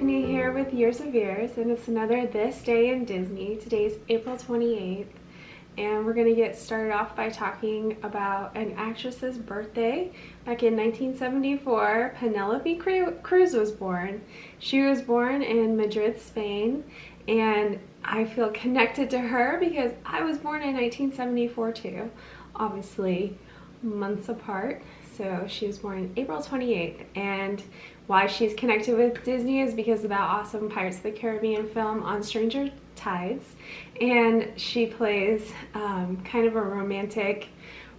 Tiffany here with Years of Years, and it's another This Day in Disney. Today's April 28th, and we're going to get started off by talking about an actress's birthday. Back in 1974, Penelope Cruz was born. She was born in Madrid, Spain, and I feel connected to her because I was born in 1974 too, obviously months apart. So she was born April 28th, and why she's connected with Disney is because of that awesome Pirates of the Caribbean film On Stranger Tides, and she plays kind of a romantic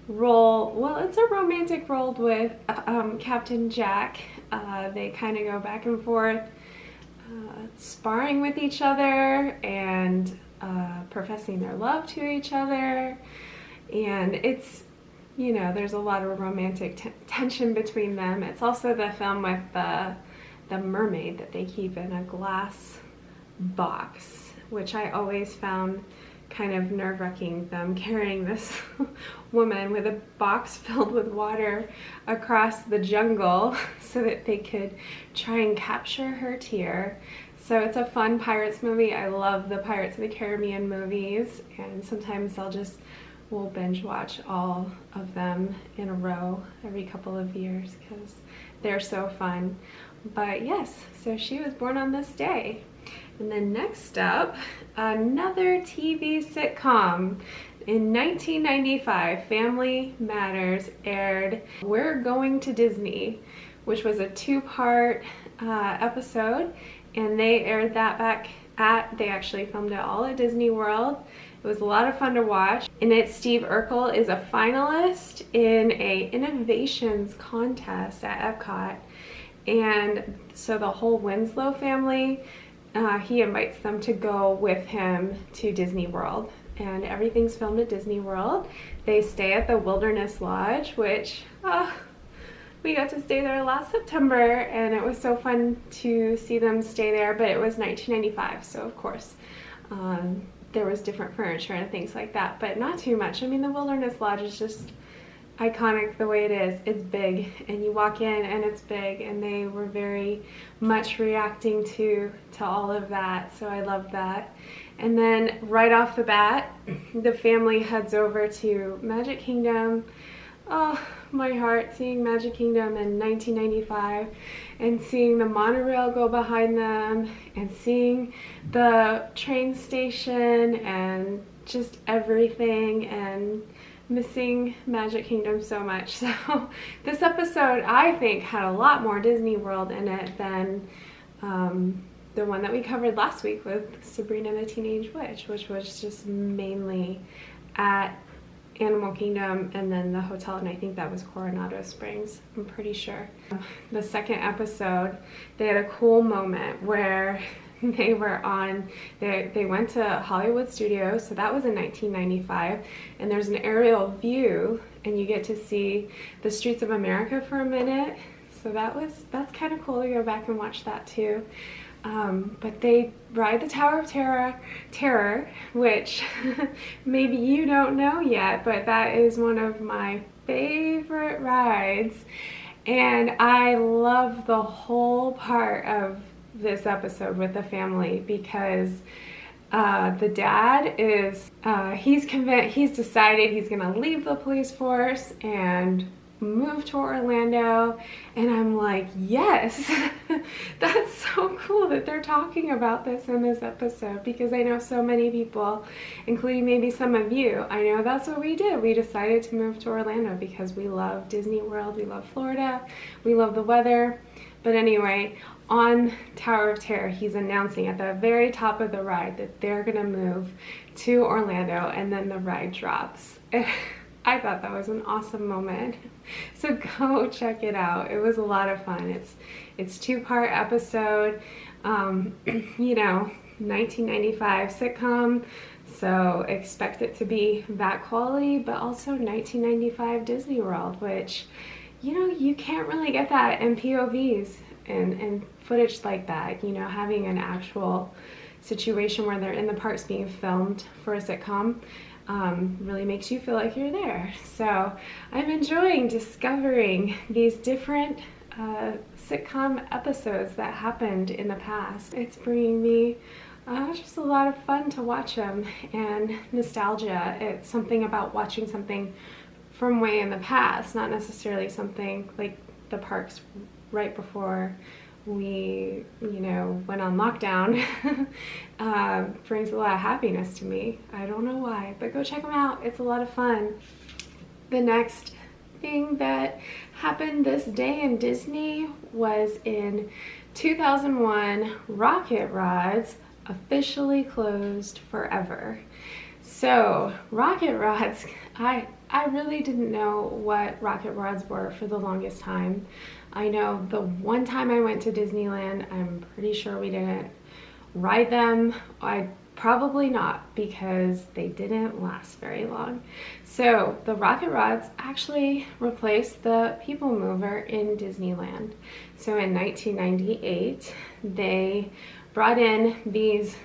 role. Well, it's a romantic role with Captain Jack. They kind of go back and forth, sparring with each other and professing their love to each other, and it's, you know, there's a lot of romantic tension between them. It's also the film with the mermaid that they keep in a glass box, which I always found kind of nerve-wracking, them carrying this woman with a box filled with water across the jungle so that they could try and capture her tear. So it's a fun Pirates movie. I love the Pirates of the Caribbean movies, and sometimes we'll binge watch all of them in a row every couple of years because they're so fun. But yes, so she was born on this day. And then next up, another TV sitcom. In 1995, Family Matters aired We're Going to Disney, which was a two-part episode, and they aired that they actually filmed it all at Disney World. It was a lot of fun to watch. In it, Steve Urkel is a finalist in a Innoventions contest at Epcot, and so the whole Winslow family, he invites them to go with him to Disney World, and everything's filmed at Disney World. They stay at the Wilderness Lodge, which we got to stay there last September, and it was so fun to see them stay there, but it was 1995, so of course there was different furniture and things like that, but not too much. I mean, the Wilderness Lodge is just iconic the way it is. It's big, and you walk in and it's big, and they were very much reacting to all of that, so I love that. And then right off the bat, the family heads over to Magic Kingdom. Oh, my heart, seeing Magic Kingdom in 1995 and seeing the monorail go behind them and seeing the train station and just everything, and missing Magic Kingdom so much. So this episode, I think, had a lot more Disney World in it than the one that we covered last week with Sabrina the Teenage Witch, which was just mainly at Animal Kingdom and then the hotel, and I think that was Coronado Springs, I'm pretty sure. The second episode, they had a cool moment where they went to Hollywood Studios, so that was in 1995, and there's an aerial view and you get to see the streets of America for a minute, so that's kind of cool to go back and watch that too. But they ride the Tower of Terror, which maybe you don't know yet, but that is one of my favorite rides, and I love the whole part of this episode with the family because the dad is he's decided he's gonna leave the police force and move to Orlando, and I'm like, yes, that's so cool that they're talking about this in this episode, because I know so many people, including maybe some of you, I know that's what we did. We decided to move to Orlando because we love Disney World, we love Florida, we love the weather. But anyway, on Tower of Terror, he's announcing at the very top of the ride that they're gonna move to Orlando, and then the ride drops. I thought that was an awesome moment. So go check it out. It was a lot of fun. It's two-part episode, you know, 1995 sitcom, so expect it to be that quality, but also 1995 Disney World, which, you know, you can't really get that in POVs and footage like that, you know, having an actual situation where they're in the parks being filmed for a sitcom. Really makes you feel like you're there. So I'm enjoying discovering these different sitcom episodes that happened in the past. It's bringing me just a lot of fun to watch them and nostalgia. It's something about watching something from way in the past, not necessarily something like the parks right before we, went on lockdown. Brings a lot of happiness to me. I don't know why, but go check them out. It's a lot of fun. The next thing that happened this day in Disney was in 2001, Rocket Rods officially closed forever. So Rocket Rods, I really didn't know what Rocket Rods were for the longest time. I know the one time I went to Disneyland, I'm pretty sure we didn't ride them. Probably not, because they didn't last very long. So the Rocket Rods actually replaced the PeopleMover in Disneyland. So in 1998, they brought in this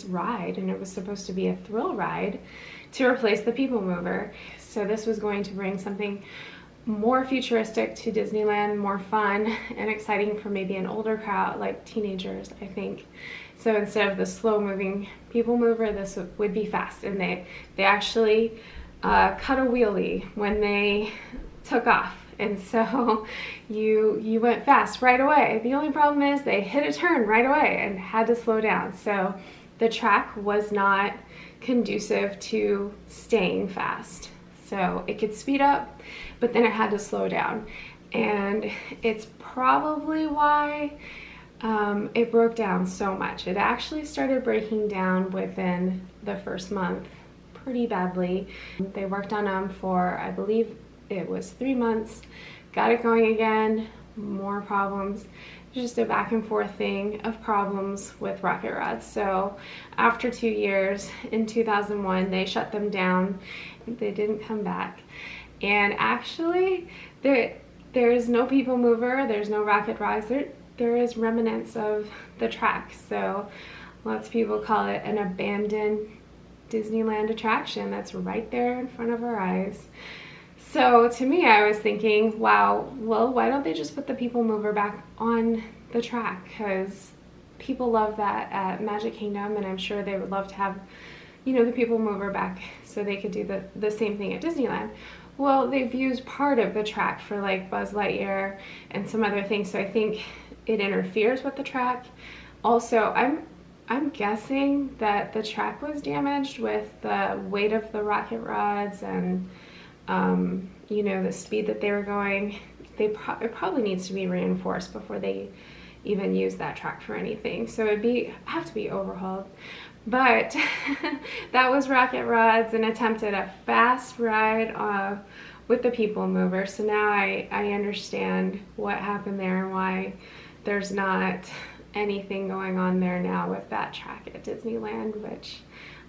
ride, and it was supposed to be a thrill ride, to replace the PeopleMover. So this was going to bring something more futuristic to Disneyland, more fun and exciting for maybe an older crowd, like teenagers, I think. So instead of the slow-moving PeopleMover, this would be fast. And they actually cut a wheelie when they took off. And so you went fast right away. The only problem is they hit a turn right away and had to slow down. So the track was not conducive to staying fast. So it could speed up, but then it had to slow down. And it's probably why it broke down so much. It actually started breaking down within the first month pretty badly. They worked on them for, I believe it was 3 months, got it going again, more problems. Just a back and forth thing of problems with Rocket Rods. So after 2 years, in 2001, they shut them down. They didn't come back. And actually, there's no PeopleMover, there's no Rocket Rods. There is remnants of the track. So lots of people call it an abandoned Disneyland attraction that's right there in front of our eyes. So to me, I was thinking, wow, well, why don't they just put the PeopleMover back on the track? Because people love that at Magic Kingdom, and I'm sure they would love to have, the PeopleMover back so they could do the same thing at Disneyland. Well, they've used part of the track for like Buzz Lightyear and some other things, so I think it interferes with the track. Also, I'm guessing that the track was damaged with the weight of the Rocket Rods and the speed that they were going. It probably needs to be reinforced before they even use that track for anything. So it'd have to be overhauled. But that was Rocket Rods, an attempt at a fast ride with the PeopleMover. So now I understand what happened there and why there's not anything going on there now with that track at Disneyland, which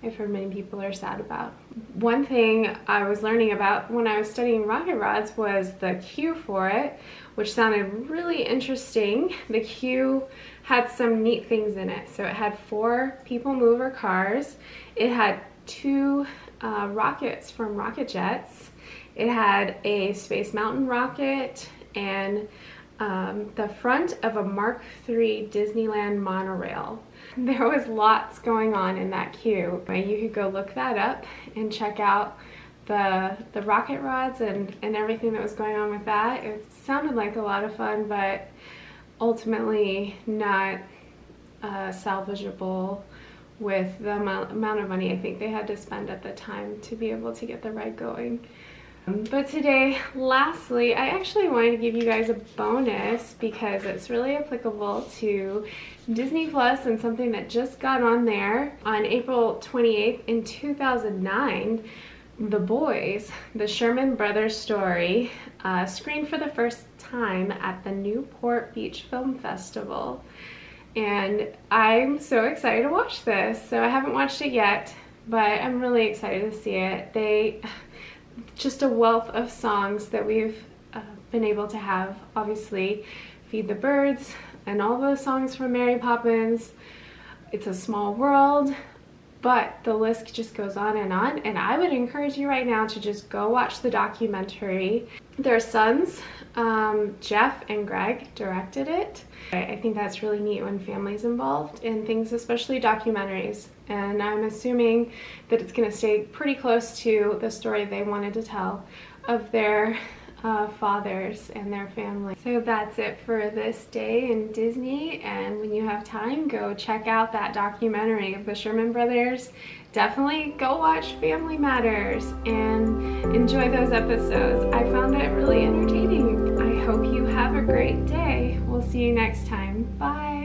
I've heard many people are sad about. One thing I was learning about when I was studying Rocket Rods was the queue for it, which sounded really interesting. The queue had some neat things in it. So it had 4 PeopleMover cars. It had 2 rockets from Rocket Jets. It had a Space Mountain rocket and the front of a Mark III Disneyland monorail. There was lots going on in that queue. You could go look that up and check out the Rocket Rods and everything that was going on with that. It sounded like a lot of fun, but ultimately not salvageable with the amount of money I think they had to spend at the time to be able to get the ride going. But today, lastly, I actually wanted to give you guys a bonus because it's really applicable to Disney Plus and something that just got on there. On April 28th in 2009, The Boys, the Sherman Brothers story, screened for the first time at the Newport Beach Film Festival. And I'm so excited to watch this. So I haven't watched it yet, but I'm really excited to see it. Just a wealth of songs that we've been able to have. Obviously, Feed the Birds and all those songs from Mary Poppins. It's a Small World. But the list just goes on, and I would encourage you right now to just go watch the documentary. Their sons, Jeff and Greg, directed it. I think that's really neat when family's involved in things, especially documentaries. And I'm assuming that it's going to stay pretty close to the story they wanted to tell of their fathers and their family. So that's it for this day in Disney, and when you have time, go check out that documentary of the Sherman Brothers. Definitely go watch Family Matters and enjoy those episodes. I found it really entertaining. I hope you have a great day. We'll see you next time. Bye.